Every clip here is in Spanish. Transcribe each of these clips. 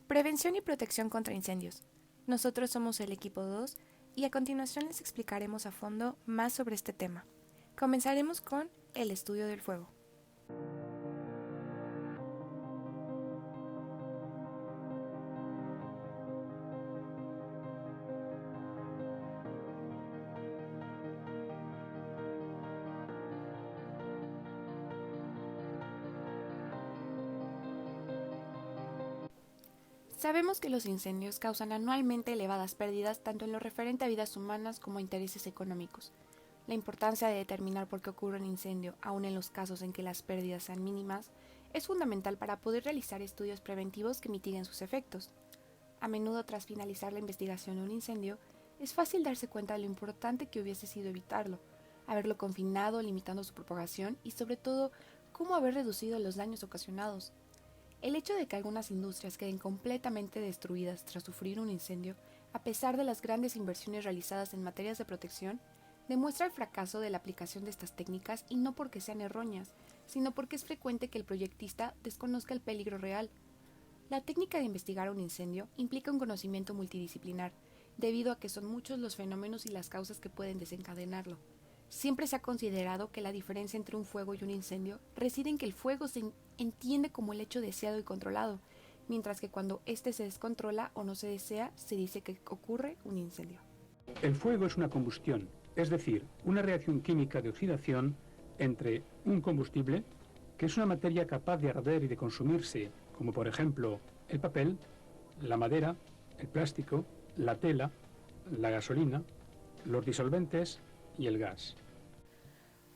Prevención y protección contra incendios. Nosotros somos el equipo 2 y a continuación les explicaremos a fondo más sobre este tema. Comenzaremos con el estudio del fuego. Sabemos que los incendios causan anualmente elevadas pérdidas tanto en lo referente a vidas humanas como a intereses económicos. La importancia de determinar por qué ocurre un incendio, aun en los casos en que las pérdidas sean mínimas, es fundamental para poder realizar estudios preventivos que mitiguen sus efectos. A menudo, tras finalizar la investigación de un incendio, es fácil darse cuenta de lo importante que hubiese sido evitarlo, haberlo confinado, limitando su propagación y, sobre todo, cómo haber reducido los daños ocasionados. El hecho de que algunas industrias queden completamente destruidas tras sufrir un incendio, a pesar de las grandes inversiones realizadas en materias de protección, demuestra el fracaso de la aplicación de estas técnicas y no porque sean erróneas, sino porque es frecuente que el proyectista desconozca el peligro real. La técnica de investigar un incendio implica un conocimiento multidisciplinar, debido a que son muchos los fenómenos y las causas que pueden desencadenarlo. Siempre se ha considerado que la diferencia entre un fuego y un incendio reside en que el fuego se entiende como el hecho deseado y controlado, mientras que cuando éste se descontrola o no se desea, se dice que ocurre un incendio. El fuego es una combustión, es decir, una reacción química de oxidación entre un combustible, que es una materia capaz de arder y de consumirse, como por ejemplo el papel, la madera, el plástico, la tela, la gasolina, los disolventes y el gas.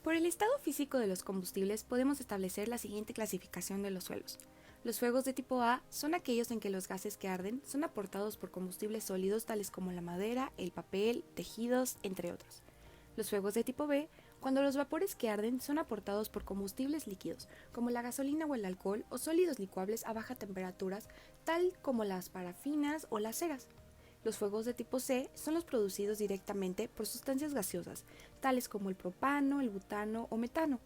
Por el estado físico de los combustibles podemos establecer la siguiente clasificación de los suelos. Los fuegos de tipo A son aquellos en que los gases que arden son aportados por combustibles sólidos tales como la madera, el papel, tejidos, entre otros. Los fuegos de tipo B, cuando los vapores que arden son aportados por combustibles líquidos, como la gasolina o el alcohol, o sólidos licuables a bajas temperaturas, tal como las parafinas o las ceras. Los fuegos de tipo C son los producidos directamente por sustancias gaseosas, tales como el propano, el butano o metano.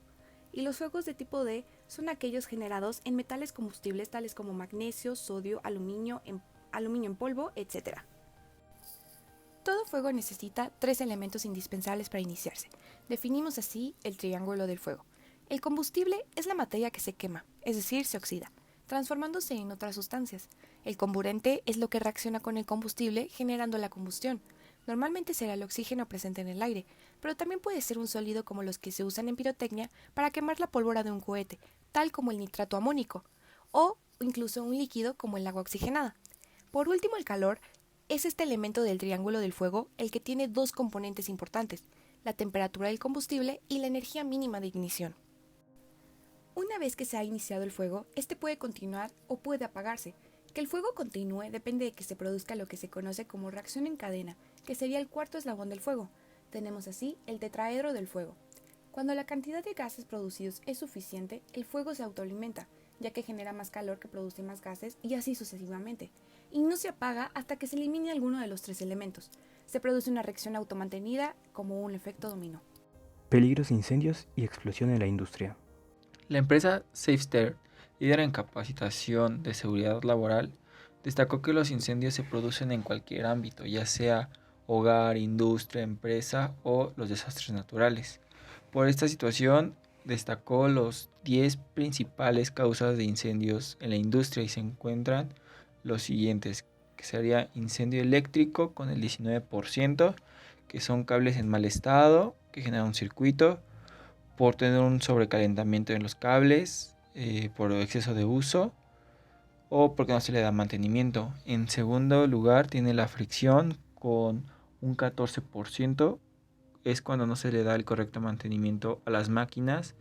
Y los fuegos de tipo D son aquellos generados en metales combustibles tales como magnesio, sodio, aluminio en polvo, etc. Todo fuego necesita tres elementos indispensables para iniciarse. Definimos así el triángulo del fuego. El combustible es la materia que se quema, es decir, se oxida, transformándose en otras sustancias. El comburente es lo que reacciona con el combustible generando la combustión. Normalmente será el oxígeno presente en el aire, pero también puede ser un sólido como los que se usan en pirotecnia para quemar la pólvora de un cohete, tal como el nitrato amónico, o incluso un líquido como el agua oxigenada. Por último, el calor es este elemento del triángulo del fuego el que tiene dos componentes importantes, la temperatura del combustible y la energía mínima de ignición. Una vez que se ha iniciado el fuego, este puede continuar o puede apagarse. Que el fuego continúe depende de que se produzca lo que se conoce como reacción en cadena, que sería el cuarto eslabón del fuego. Tenemos así el tetraedro del fuego. Cuando la cantidad de gases producidos es suficiente, el fuego se autoalimenta, ya que genera más calor que produce más gases y así sucesivamente. Y no se apaga hasta que se elimine alguno de los tres elementos. Se produce una reacción automantenida como un efecto dominó. Peligros, incendios y explosión en la industria. La empresa SafeStar, líder en capacitación de seguridad laboral, destacó que los incendios se producen en cualquier ámbito, ya sea hogar, industria, empresa o los desastres naturales. Por esta situación, destacó los 10 principales causas de incendios en la industria y se encuentran los siguientes, que sería incendio eléctrico con el 19%, que son cables en mal estado, que generan un circuito, por tener un sobrecalentamiento en los cables, por exceso de uso o porque no se le da mantenimiento. En segundo lugar tiene la fricción con un 14%, es cuando no se le da el correcto mantenimiento a las máquinas,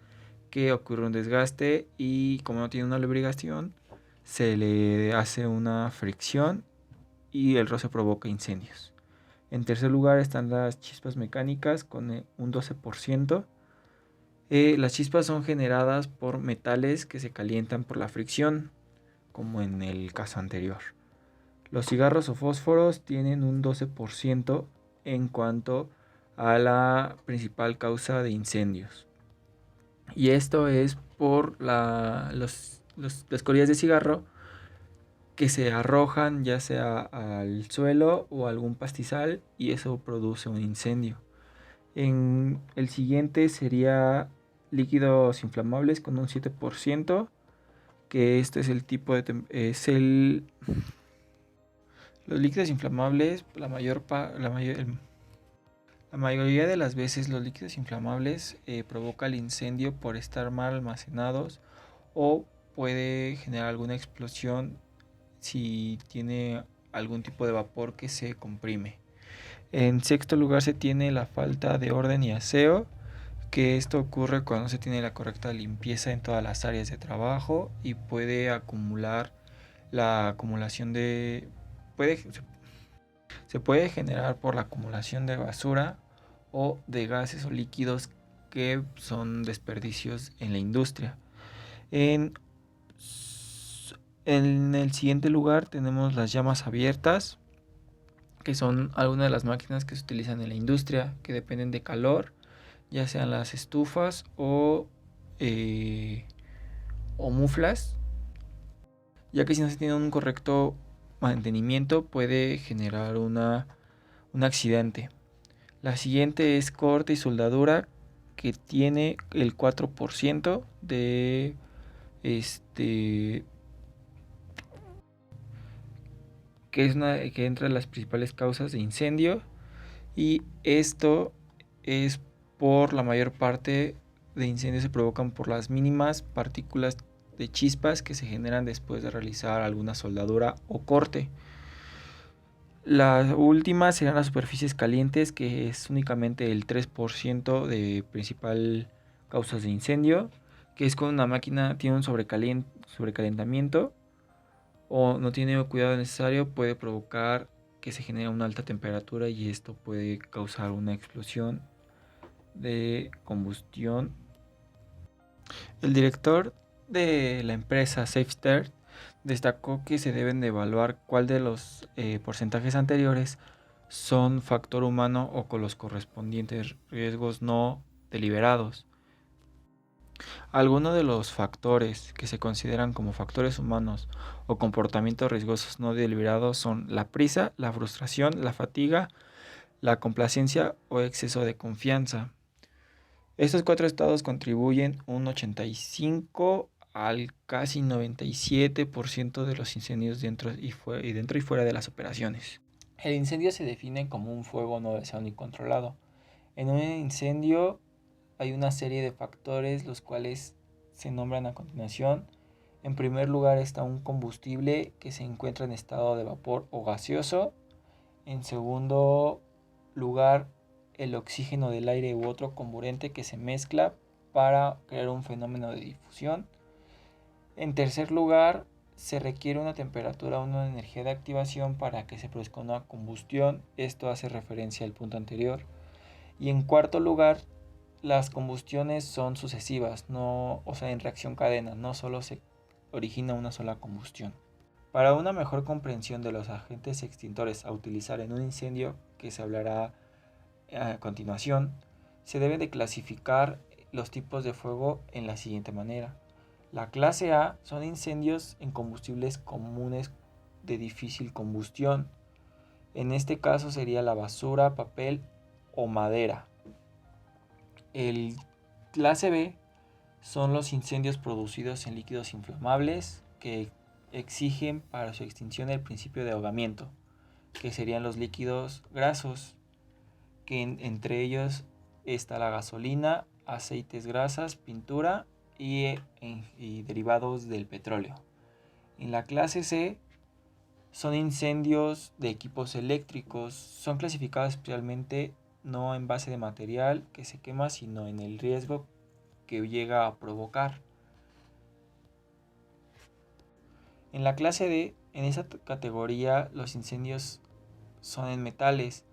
que ocurre un desgaste y como no tiene una lubricación se le hace una fricción y el roce provoca incendios. En tercer lugar están las chispas mecánicas con un 12%. Las chispas son generadas por metales que se calientan por la fricción, como en el caso anterior. Los cigarros o fósforos tienen un 12% en cuanto a la principal causa de incendios. Y esto es por las colillas de cigarro que se arrojan ya sea al suelo o a algún pastizal y eso produce un incendio. En el siguiente sería líquidos inflamables con un 7%, que este es el tipo de los líquidos inflamables, la mayoría de las veces los líquidos inflamables provoca el incendio por estar mal almacenados o puede generar alguna explosión si tiene algún tipo de vapor que se comprime. En sexto lugar se tiene la falta de orden y aseo, que esto ocurre cuando no se tiene la correcta limpieza en todas las áreas de trabajo y puede acumular la acumulación de... se puede generar por la acumulación de basura o de gases o líquidos que son desperdicios en la industria. En el siguiente lugar tenemos las llamas abiertas, que son algunas de las máquinas que se utilizan en la industria, que dependen de calor, ya sean las estufas o muflas, ya que si no se tiene un correcto mantenimiento puede generar un accidente. La siguiente es corte y soldadura, que tiene el 4% de que entra en las principales causas de incendio, y esto es por la mayor parte de incendios se provocan por las mínimas partículas de chispas que se generan después de realizar alguna soldadura o corte. La última serán las superficies calientes, que es únicamente el 3% de principal causas de incendio, que es cuando una máquina tiene un sobrecalentamiento o no tiene el cuidado necesario, puede provocar que se genere una alta temperatura y esto puede causar una explosión de combustión. El director de la empresa SafeStart destacó que se deben de evaluar cuál de los porcentajes anteriores son factor humano o con los correspondientes riesgos no deliberados. Algunos de los factores que se consideran como factores humanos o comportamientos riesgosos no deliberados son la prisa, la frustración, la fatiga, la complacencia o exceso de confianza. Estos 4 estados contribuyen un 85 al casi 97% de los incendios dentro y fuera de las operaciones. El incendio se define como un fuego no deseado ni controlado. En un incendio hay una serie de factores los cuales se nombran a continuación. En primer lugar está un combustible que se encuentra en estado de vapor o gaseoso. En segundo lugar, el oxígeno del aire u otro comburente que se mezcla para crear un fenómeno de difusión. En tercer lugar, se requiere una temperatura o una energía de activación para que se produzca una combustión. Esto hace referencia al punto anterior. Y en cuarto lugar, las combustiones son sucesivas, en reacción cadena, no solo se origina una sola combustión. Para una mejor comprensión de los agentes extintores a utilizar en un incendio, que se hablará a continuación, se debe de clasificar los tipos de fuego en la siguiente manera. La clase A son incendios en combustibles comunes de difícil combustión. En este caso sería la basura, papel o madera. El clase B son los incendios producidos en líquidos inflamables que exigen para su extinción el principio de ahogamiento, que serían los líquidos grasos, que entre ellos está la gasolina, aceites, grasas, pintura y derivados del petróleo. En la clase C son incendios de equipos eléctricos, son clasificados especialmente no en base de material que se quema, sino en el riesgo que llega a provocar. En la clase D, en esa categoría, los incendios son en metales,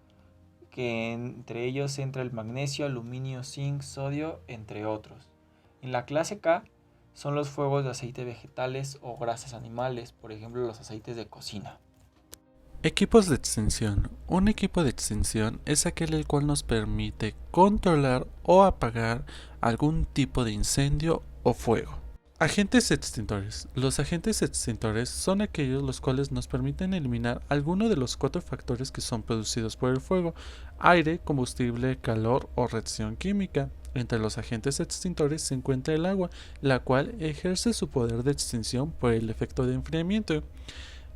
que entre ellos entra el magnesio, aluminio, zinc, sodio, entre otros. En la clase K son los fuegos de aceite vegetales o grasas animales, por ejemplo los aceites de cocina. Equipos de extinción. Un equipo de extinción es aquel el cual nos permite controlar o apagar algún tipo de incendio o fuego. Agentes extintores. Los agentes extintores son aquellos los cuales nos permiten eliminar alguno de los 4 factores que son producidos por el fuego: aire, combustible, calor o reacción química. Entre los agentes extintores se encuentra el agua, la cual ejerce su poder de extinción por el efecto de enfriamiento,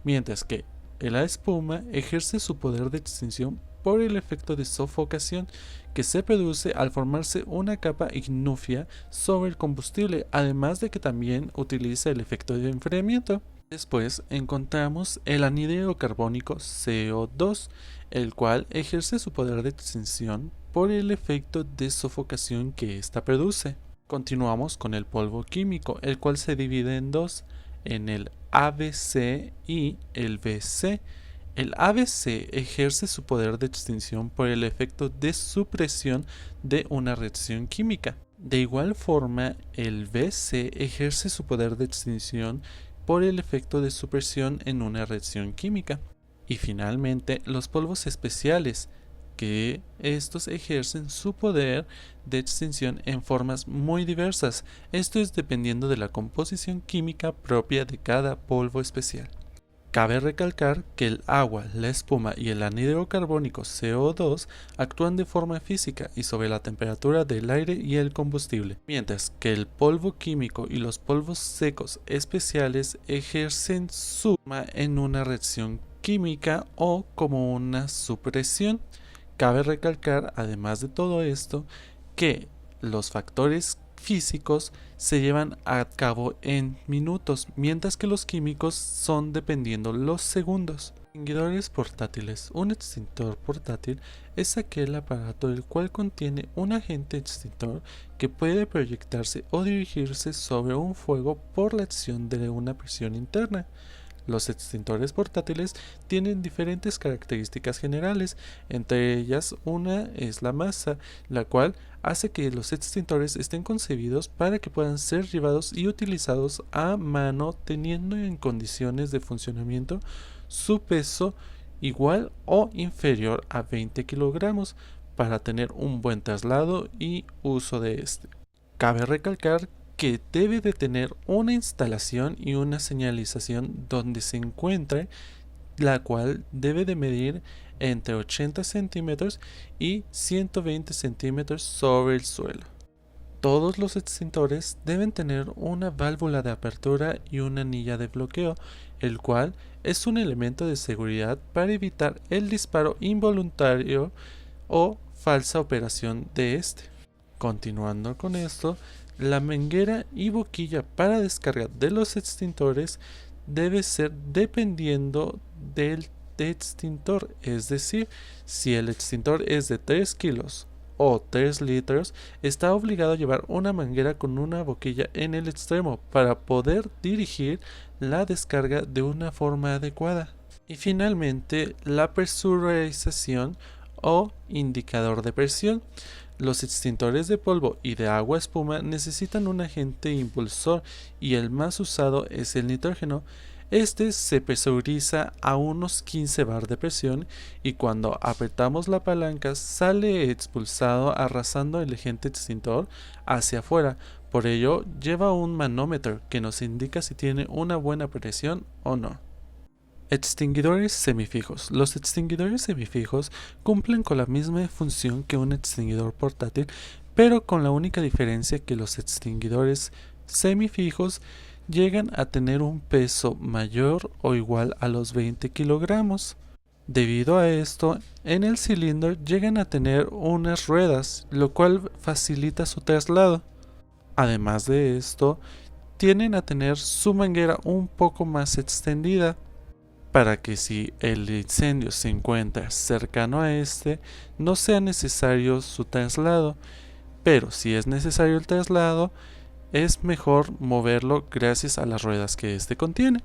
mientras que la espuma ejerce su poder de extinción por el efecto de sofocación que se produce al formarse una capa ignifia sobre el combustible, además de que también utiliza el efecto de enfriamiento. Después encontramos el anhídrido carbónico CO2, el cual ejerce su poder de extinción por el efecto de sofocación que ésta produce. Continuamos con el polvo químico, el cual se divide en dos, en el ABC y el BC. El ABC ejerce su poder de extinción por el efecto de supresión de una reacción química. De igual forma, el BC ejerce su poder de extinción por el efecto de supresión en una reacción química. Y finalmente, los polvos especiales, que estos ejercen su poder de extinción en formas muy diversas. Esto es dependiendo de la composición química propia de cada polvo especial. Cabe recalcar que el agua, la espuma y el anhídrido carbónico CO2 actúan de forma física y sobre la temperatura del aire y el combustible, mientras que el polvo químico y los polvos secos especiales ejercen su forma en una reacción química o como una supresión. Cabe recalcar, además de todo esto, que los factores físicos se llevan a cabo en minutos, mientras que los químicos son dependiendo los segundos. Extinguidores portátiles. Un extintor portátil es aquel aparato el cual contiene un agente extintor que puede proyectarse o dirigirse sobre un fuego por la acción de una presión interna. Los extintores portátiles tienen diferentes características generales, entre ellas una es la masa, la cual hace que los extintores estén concebidos para que puedan ser llevados y utilizados a mano, teniendo en condiciones de funcionamiento su peso igual o inferior a 20 kilogramos para tener un buen traslado y uso de este. Cabe recalcar que debe de tener una instalación y una señalización donde se encuentre, la cual debe de medir entre 80 centímetros y 120 centímetros sobre el suelo. Todos los extintores deben tener una válvula de apertura y una anilla de bloqueo, el cual es un elemento de seguridad para evitar el disparo involuntario o falsa operación de este. Continuando con esto, la manguera y boquilla para descarga de los extintores debe ser dependiendo del extintor, es decir, si el extintor es de 3 kilos o 3 litros, está obligado a llevar una manguera con una boquilla en el extremo para poder dirigir la descarga de una forma adecuada. Y finalmente, la presurización o indicador de presión. Los extintores de polvo y de agua espuma necesitan un agente impulsor y el más usado es el nitrógeno. Este se presuriza a unos 15 bar de presión y cuando apretamos la palanca sale expulsado arrasando el agente extintor hacia afuera. Por ello lleva un manómetro que nos indica si tiene una buena presión o no. Extinguidores semifijos. Los extinguidores semifijos cumplen con la misma función que un extinguidor portátil, pero con la única diferencia que los extinguidores semifijos llegan a tener un peso mayor o igual a los 20 kilogramos. Debido a esto, en el cilindro llegan a tener unas ruedas, lo cual facilita su traslado. Además de esto, tienden a tener su manguera un poco más extendida, para que si el incendio se encuentra cercano a este, no sea necesario su traslado, pero si es necesario el traslado, es mejor moverlo gracias a las ruedas que este contiene.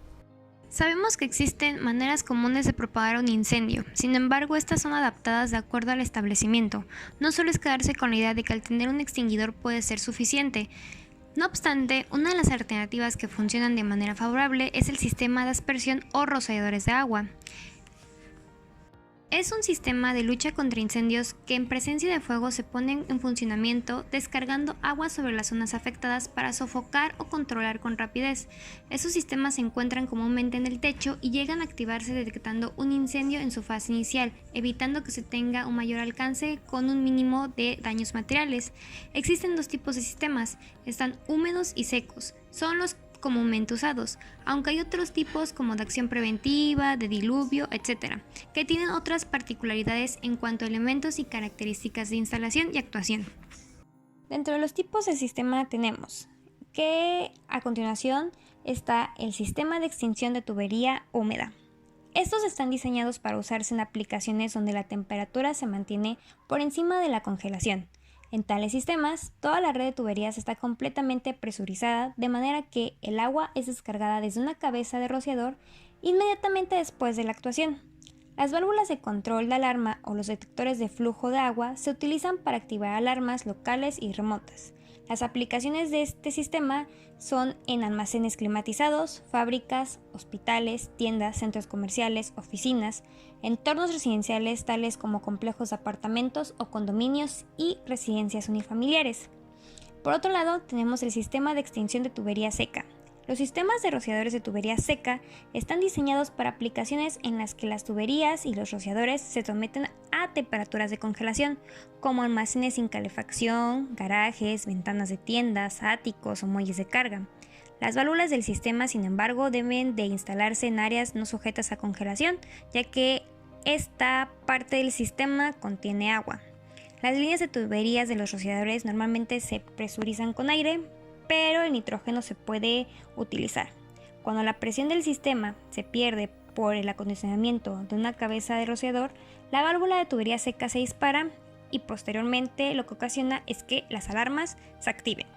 Sabemos que existen maneras comunes de propagar un incendio, sin embargo estas son adaptadas de acuerdo al establecimiento. No solo es quedarse con la idea de que al tener un extinguidor puede ser suficiente. No obstante, una de las alternativas que funcionan de manera favorable es el sistema de aspersión o rociadores de agua. Es un sistema de lucha contra incendios que en presencia de fuego se ponen en funcionamiento descargando agua sobre las zonas afectadas para sofocar o controlar con rapidez. Estos sistemas se encuentran comúnmente en el techo y llegan a activarse detectando un incendio en su fase inicial, evitando que se tenga un mayor alcance con un mínimo de daños materiales. Existen dos tipos de sistemas, están húmedos y secos. Son los comúnmente usados, aunque hay otros tipos como de acción preventiva, de diluvio, etc., que tienen otras particularidades en cuanto a elementos y características de instalación y actuación. Dentro de los tipos de sistema tenemos que a continuación está el sistema de extinción de tubería húmeda. Estos están diseñados para usarse en aplicaciones donde la temperatura se mantiene por encima de la congelación. En tales sistemas, toda la red de tuberías está completamente presurizada, de manera que el agua es descargada desde una cabeza de rociador inmediatamente después de la actuación. Las válvulas de control de alarma o los detectores de flujo de agua se utilizan para activar alarmas locales y remotas. Las aplicaciones de este sistema son en almacenes climatizados, fábricas, hospitales, tiendas, centros comerciales, oficinas, entornos residenciales tales como complejos de apartamentos o condominios y residencias unifamiliares. Por otro lado, tenemos el sistema de extinción de tubería seca. Los sistemas de rociadores de tubería seca están diseñados para aplicaciones en las que las tuberías y los rociadores se someten a temperaturas de congelación, como almacenes sin calefacción, garajes, ventanas de tiendas, áticos o muelles de carga. Las válvulas del sistema, sin embargo, deben de instalarse en áreas no sujetas a congelación, ya que esta parte del sistema contiene agua. Las líneas de tuberías de los rociadores normalmente se presurizan con aire, pero el nitrógeno se puede utilizar. Cuando la presión del sistema se pierde por el acondicionamiento de una cabeza de rociador, la válvula de tubería seca se dispara y posteriormente lo que ocasiona es que las alarmas se activen.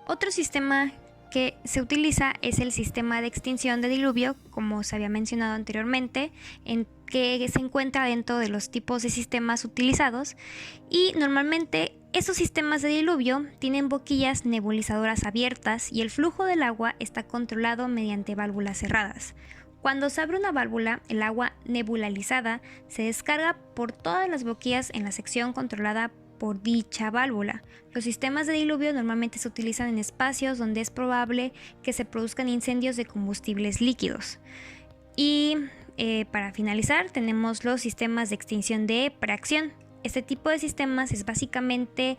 Otro sistema que se utiliza es el sistema de extinción de diluvio, como se había mencionado anteriormente, en que se encuentra dentro de los tipos de sistemas utilizados, y normalmente estos sistemas de diluvio tienen boquillas nebulizadoras abiertas y el flujo del agua está controlado mediante válvulas cerradas. Cuando se abre una válvula, el agua nebulizada se descarga por todas las boquillas en la sección controlada por dicha válvula. Los sistemas de diluvio normalmente se utilizan en espacios donde es probable que se produzcan incendios de combustibles líquidos. Y para finalizar, tenemos los sistemas de extinción de preacción. Este tipo de sistemas es básicamente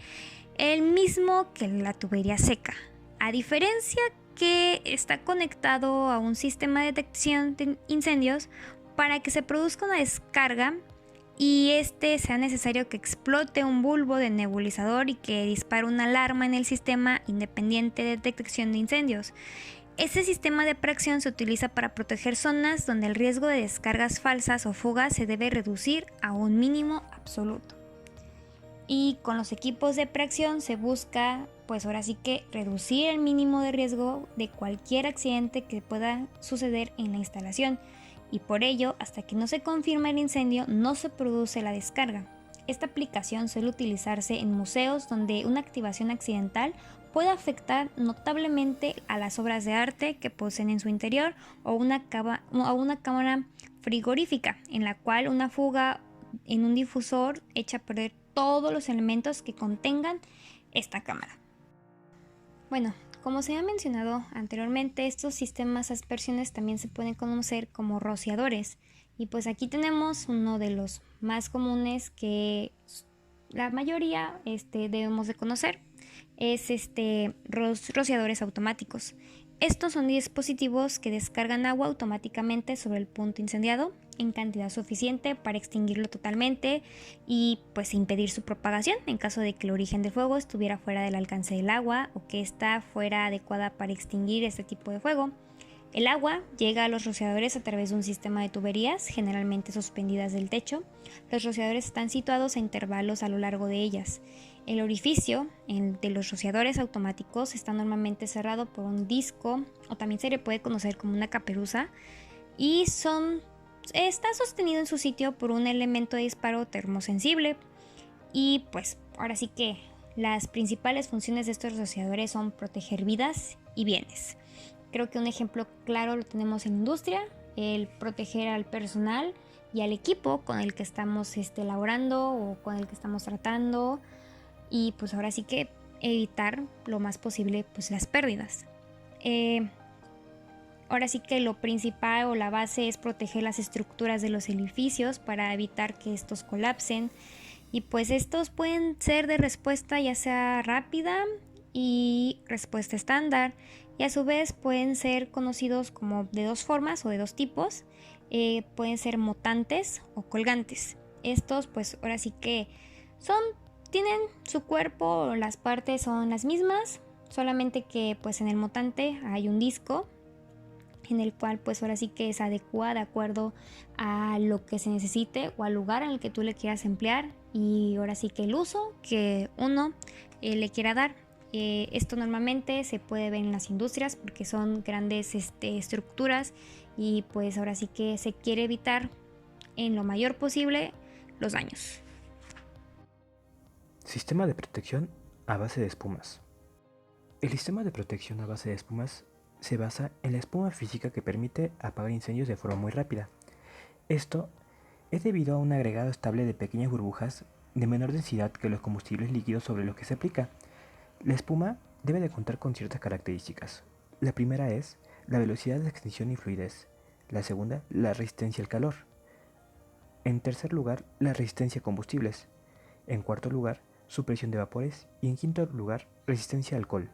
el mismo que la tubería seca, a diferencia que está conectado a un sistema de detección de incendios para que se produzca una descarga y sea necesario que explote un bulbo de nebulizador y que dispare una alarma en el sistema independiente de detección de incendios. Este sistema de preacción se utiliza para proteger zonas donde el riesgo de descargas falsas o fugas se debe reducir a un mínimo absoluto. Y con los equipos de preacción se busca, pues ahora sí que reducir el mínimo de riesgo de cualquier accidente que pueda suceder en la instalación. Y por ello, hasta que no se confirme el incendio, no se produce la descarga. Esta aplicación suele utilizarse en museos donde una activación accidental puede afectar notablemente a las obras de arte que poseen en su interior o una cámara frigorífica en la cual una fuga en un difusor echa a perder todos los elementos que contengan esta cámara. Bueno, como se ha mencionado anteriormente, estos sistemas aspersiones también se pueden conocer como rociadores. Y pues aquí tenemos uno de los más comunes que la mayoría debemos de conocer. Es rociadores automáticos. Estos son dispositivos que descargan agua automáticamente sobre el punto incendiado en cantidad suficiente para extinguirlo totalmente y pues impedir su propagación en caso de que el origen del fuego estuviera fuera del alcance del agua o que ésta fuera adecuada para extinguir este tipo de fuego. El agua llega a los rociadores a través de un sistema de tuberías, generalmente suspendidas del techo. Los rociadores están situados a intervalos a lo largo de ellas. El orificio de los rociadores automáticos está normalmente cerrado por un disco o también se le puede conocer como una caperuza y está sostenido en su sitio por un elemento de disparo termosensible. Y pues ahora sí que las principales funciones de estos rociadores son proteger vidas y bienes. Creo que un ejemplo claro lo tenemos en industria, el proteger al personal y al equipo con el que estamos elaborando o con el que estamos tratando, y pues ahora sí que evitar lo más posible pues las pérdidas. Ahora sí que lo principal o la base es proteger las estructuras de los edificios para evitar que estos colapsen, y pues estos pueden ser de respuesta ya sea rápida y respuesta estándar, y a su vez pueden ser conocidos como de dos formas o de dos tipos. Pueden ser mutantes o colgantes. Estos pues ahora sí que tienen su cuerpo, las partes son las mismas, solamente que pues en el mutante hay un disco en el cual pues ahora sí que se adecua de acuerdo a lo que se necesite o al lugar en el que tú le quieras emplear, y ahora sí que el uso que uno le quiera dar. Esto normalmente se puede ver en las industrias porque son grandes estructuras, y pues ahora sí que se quiere evitar en lo mayor posible los daños. Sistema de protección a base de espumas. El sistema de protección a base de espumas se basa en la espuma física que permite apagar incendios de forma muy rápida. Esto es debido a un agregado estable de pequeñas burbujas de menor densidad que los combustibles líquidos sobre los que se aplica. La espuma debe de contar con ciertas características. La primera es la velocidad de extinción y fluidez. La segunda, la resistencia al calor. En tercer lugar, la resistencia a combustibles. En cuarto lugar, supresión de vapores. Y en quinto lugar, resistencia al alcohol.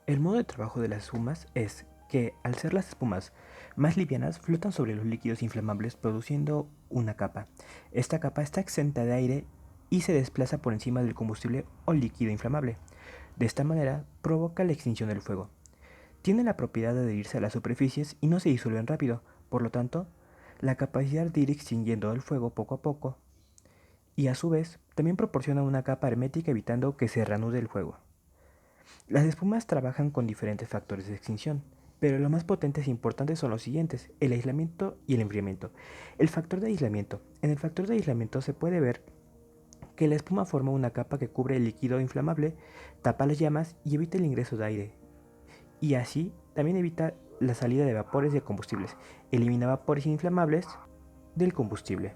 El modo de trabajo de las espumas es que, al ser las espumas más livianas, flotan sobre los líquidos inflamables produciendo una capa. Esta capa está exenta de aire y se desplaza por encima del combustible o líquido inflamable. De esta manera, provoca la extinción del fuego. Tienen la propiedad de adherirse a las superficies y no se disuelven rápido, por lo tanto, la capacidad de ir extinguiendo el fuego poco a poco, y a su vez, también proporciona una capa hermética evitando que se reanude el fuego. Las espumas trabajan con diferentes factores de extinción, pero los más potentes e importantes son los siguientes: el aislamiento y el enfriamiento. El factor de aislamiento. En el factor de aislamiento se puede ver que la espuma forma una capa que cubre el líquido inflamable, tapa las llamas y evita el ingreso de aire. Y así también evita la salida de vapores de combustibles, elimina vapores inflamables del combustible.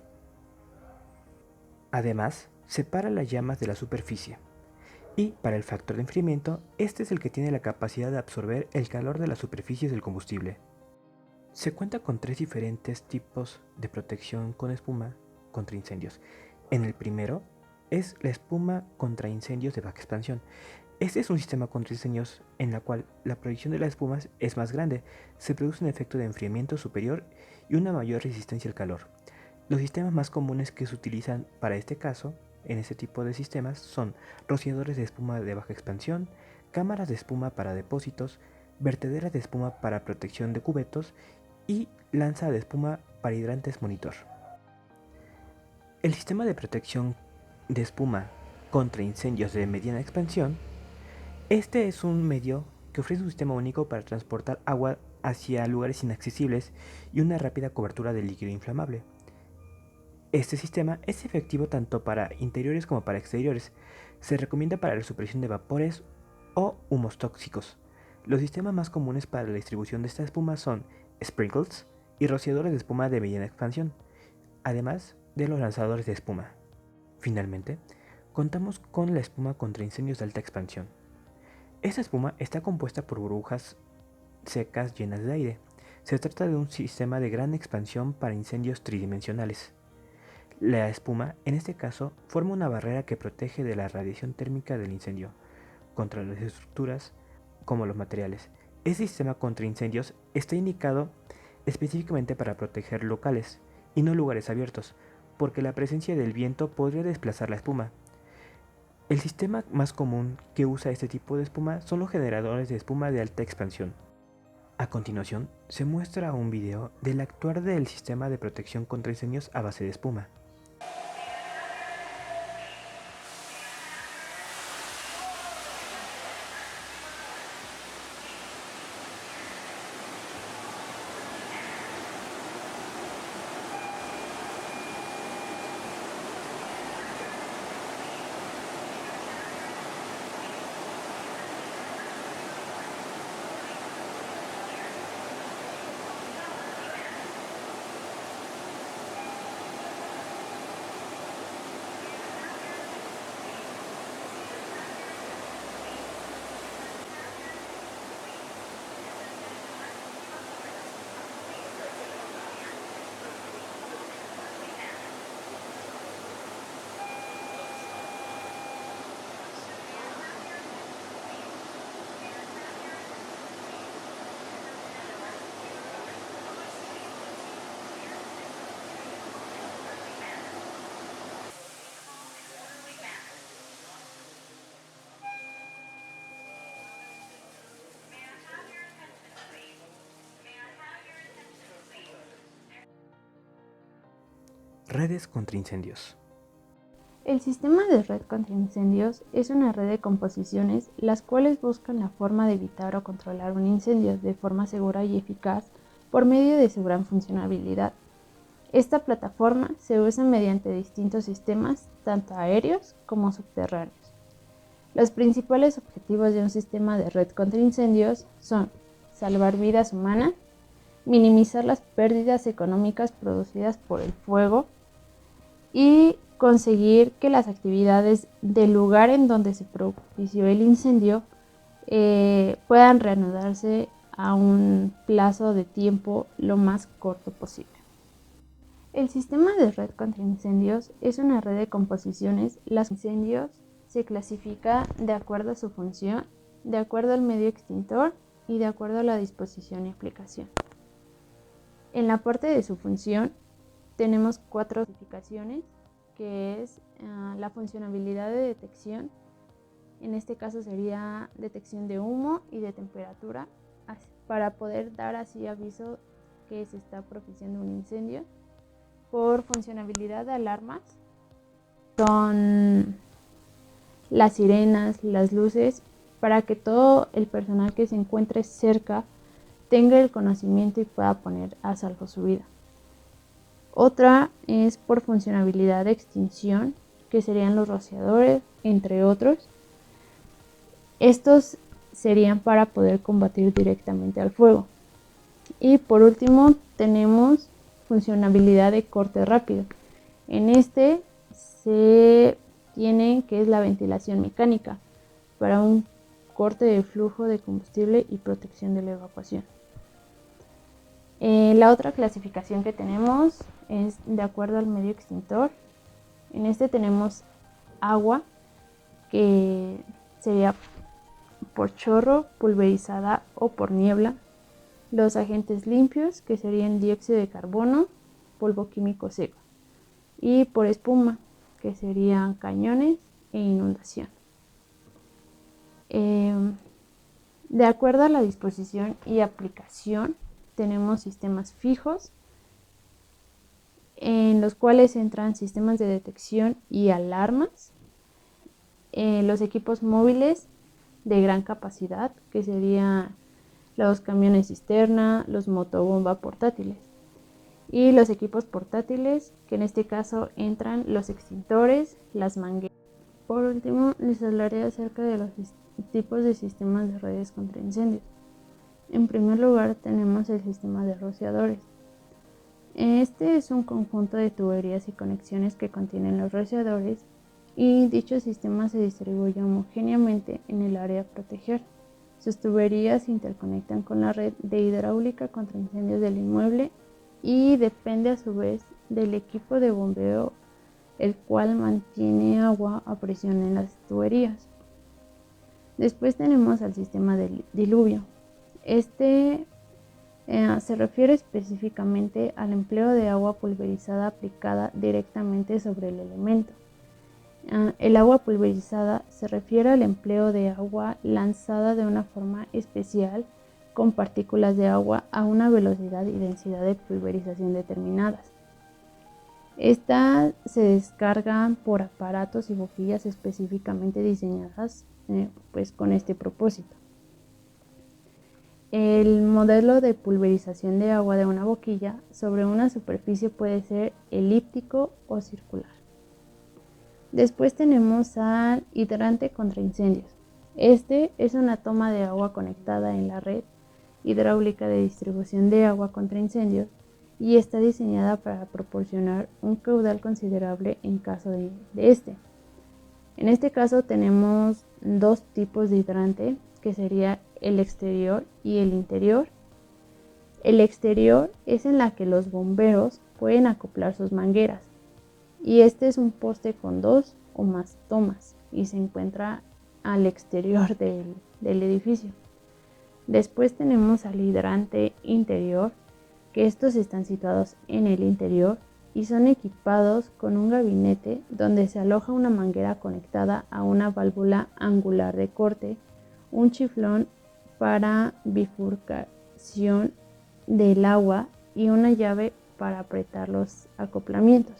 Además, separa las llamas de la superficie. Y para el factor de enfriamiento, este es el que tiene la capacidad de absorber el calor de las superficies del combustible. Se cuenta con 3 diferentes tipos de protección con espuma contra incendios. En el primero es la espuma contra incendios de baja expansión. Este es un sistema contra incendios en la cual la proyección de las espumas es más grande, se produce un efecto de enfriamiento superior y una mayor resistencia al calor. Los sistemas más comunes que se utilizan para este caso, en este tipo de sistemas, son rociadores de espuma de baja expansión, cámaras de espuma para depósitos, vertederas de espuma para protección de cubetos y lanza de espuma para hidrantes monitor. El sistema de protección de espuma contra incendios de mediana expansión, este es un medio que ofrece un sistema único para transportar agua hacia lugares inaccesibles y una rápida cobertura del líquido inflamable. Este sistema es efectivo tanto para interiores como para exteriores. Se recomienda para la supresión de vapores o humos tóxicos. Los sistemas más comunes para la distribución de esta espuma son sprinkles y rociadores de espuma de mediana expansión, además de los lanzadores de espuma. Finalmente, contamos con la espuma contra incendios de alta expansión. Esta espuma está compuesta por burbujas secas llenas de aire. Se trata de un sistema de gran expansión para incendios tridimensionales. La espuma, en este caso, forma una barrera que protege de la radiación térmica del incendio contra las estructuras como los materiales. Este sistema contra incendios está indicado específicamente para proteger locales y no lugares abiertos, porque la presencia del viento podría desplazar la espuma. El sistema más común que usa este tipo de espuma son los generadores de espuma de alta expansión. A continuación, se muestra un video del actuar del sistema de protección contra incendios a base de espuma. Redes contra incendios. El sistema de red contra incendios es una red de composiciones las cuales buscan la forma de evitar o controlar un incendio de forma segura y eficaz por medio de su gran funcionalidad. Esta plataforma se usa mediante distintos sistemas, tanto aéreos como subterráneos. Los principales objetivos de un sistema de red contra incendios son salvar vidas humanas, minimizar las pérdidas económicas producidas por el fuego y conseguir que las actividades del lugar en donde se propició el incendio puedan reanudarse a un plazo de tiempo lo más corto posible. El sistema de red contra incendios es una red de composiciones. Los incendios se clasifica de acuerdo a su función, de acuerdo al medio extintor y de acuerdo a la disposición y aplicación. En la parte de su función tenemos 4 clasificaciones, que es la funcionalidad de detección. En este caso sería detección de humo y de temperatura para poder dar así aviso que se está propiciando un incendio. Por funcionalidad de alarmas son las sirenas, las luces, para que todo el personal que se encuentre cerca tenga el conocimiento y pueda poner a salvo su vida. Otra es por funcionalidad de extinción, que serían los rociadores, entre otros. Estos serían para poder combatir directamente al fuego. Y por último tenemos funcionalidad de corte rápido. En este se tiene que es la ventilación mecánica para un corte de flujo de combustible y protección de la evacuación. La otra clasificación que tenemos es de acuerdo al medio extintor. En este tenemos agua, que sería por chorro, pulverizada o por niebla. Los agentes limpios, que serían dióxido de carbono, polvo químico seco. Y por espuma, que serían cañones e inundación. De acuerdo a la disposición y aplicación, tenemos sistemas fijos, en los cuales entran sistemas de detección y alarmas, los equipos móviles de gran capacidad, que serían los camiones cisterna, los motobomba portátiles, y los equipos portátiles, que en este caso entran los extintores, las mangueras. Por último, les hablaré acerca de los tipos de sistemas de redes contra incendios. En primer lugar tenemos el sistema de rociadores. Este es un conjunto de tuberías y conexiones que contienen los rociadores, y dicho sistema se distribuye homogéneamente en el área a proteger. Sus tuberías se interconectan con la red de hidráulica contra incendios del inmueble y depende a su vez del equipo de bombeo, el cual mantiene agua a presión en las tuberías. Después tenemos al sistema de diluvio. Este se refiere específicamente al empleo de agua pulverizada aplicada directamente sobre el elemento. El agua pulverizada se refiere al empleo de agua lanzada de una forma especial con partículas de agua a una velocidad y densidad de pulverización determinadas. Estas se descargan por aparatos y boquillas específicamente diseñadas pues con este propósito. El modelo de pulverización de agua de una boquilla sobre una superficie puede ser elíptico o circular. Después tenemos al hidrante contra incendios. Este es una toma de agua conectada en la red hidráulica de distribución de agua contra incendios y está diseñada para proporcionar un caudal considerable en caso de este. En este caso tenemos 2 tipos de hidrante, que sería el exterior y el interior. El exterior es en la que los bomberos pueden acoplar sus mangueras, y este es un poste con 2 o más tomas y se encuentra al exterior del edificio. Después tenemos al hidrante interior, que estos están situados en el interior y son equipados con un gabinete donde se aloja una manguera conectada a una válvula angular de corte, un chiflón para bifurcación del agua y una llave para apretar los acoplamientos.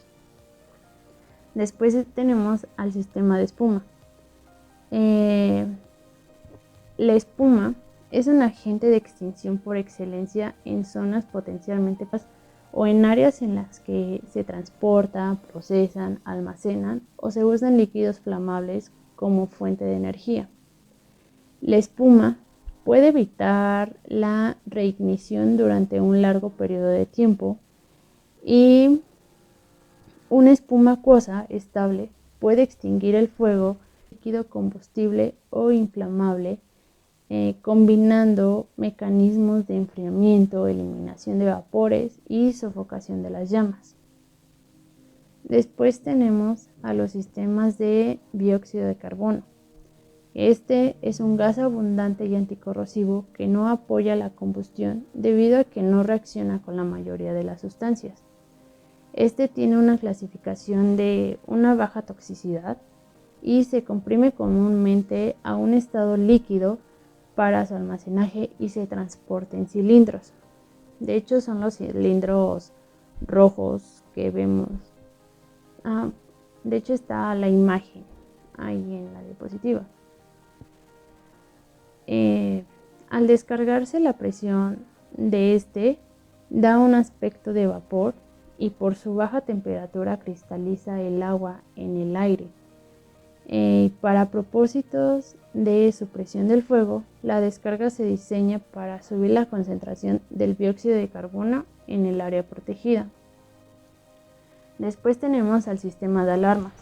Después tenemos al sistema de espuma. La espuma es un agente de extinción por excelencia en zonas potencialmente o en áreas en las que se transportan, procesan, almacenan o se usan líquidos flamables como fuente de energía. La espuma puede evitar la reignición durante un largo periodo de tiempo y una espuma acuosa estable puede extinguir el fuego, líquido combustible o inflamable, combinando mecanismos de enfriamiento, eliminación de vapores y sofocación de las llamas. Después tenemos a los sistemas de dióxido de carbono. Este es un gas abundante y anticorrosivo que no apoya la combustión debido a que no reacciona con la mayoría de las sustancias. Este tiene una clasificación de una baja toxicidad y se comprime comúnmente a un estado líquido para su almacenaje y se transporta en cilindros. De hecho, son los cilindros rojos que vemos. De hecho, está la imagen ahí en la diapositiva. Al descargarse, la presión de este da un aspecto de vapor y por su baja temperatura cristaliza el agua en el aire. Para propósitos de supresión del fuego, la descarga se diseña para subir la concentración del dióxido de carbono en el área protegida. Después tenemos al sistema de alarmas.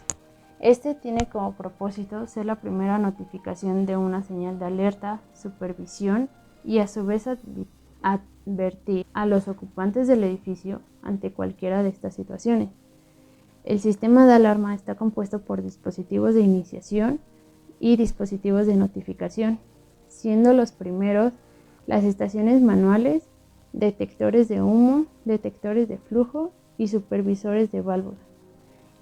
Este tiene como propósito ser la primera notificación de una señal de alerta, supervisión y a su vez advertir a los ocupantes del edificio ante cualquiera de estas situaciones. El sistema de alarma está compuesto por dispositivos de iniciación y dispositivos de notificación, siendo los primeros las estaciones manuales, detectores de humo, detectores de flujo y supervisores de válvula.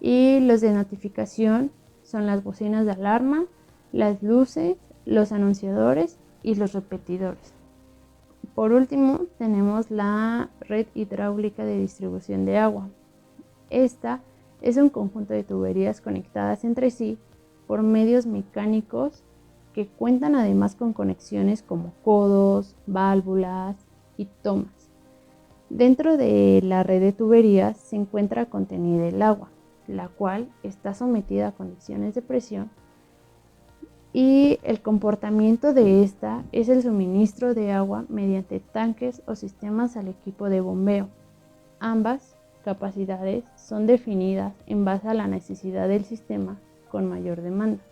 Y los de notificación son las bocinas de alarma, las luces, los anunciadores y los repetidores. Por último, tenemos la red hidráulica de distribución de agua. Esta es un conjunto de tuberías conectadas entre sí por medios mecánicos que cuentan además con conexiones como codos, válvulas y tomas. Dentro de la red de tuberías se encuentra contenida el agua, la cual está sometida a condiciones de presión, y el comportamiento de esta es el suministro de agua mediante tanques o sistemas al equipo de bombeo. Ambas capacidades son definidas en base a la necesidad del sistema con mayor demanda.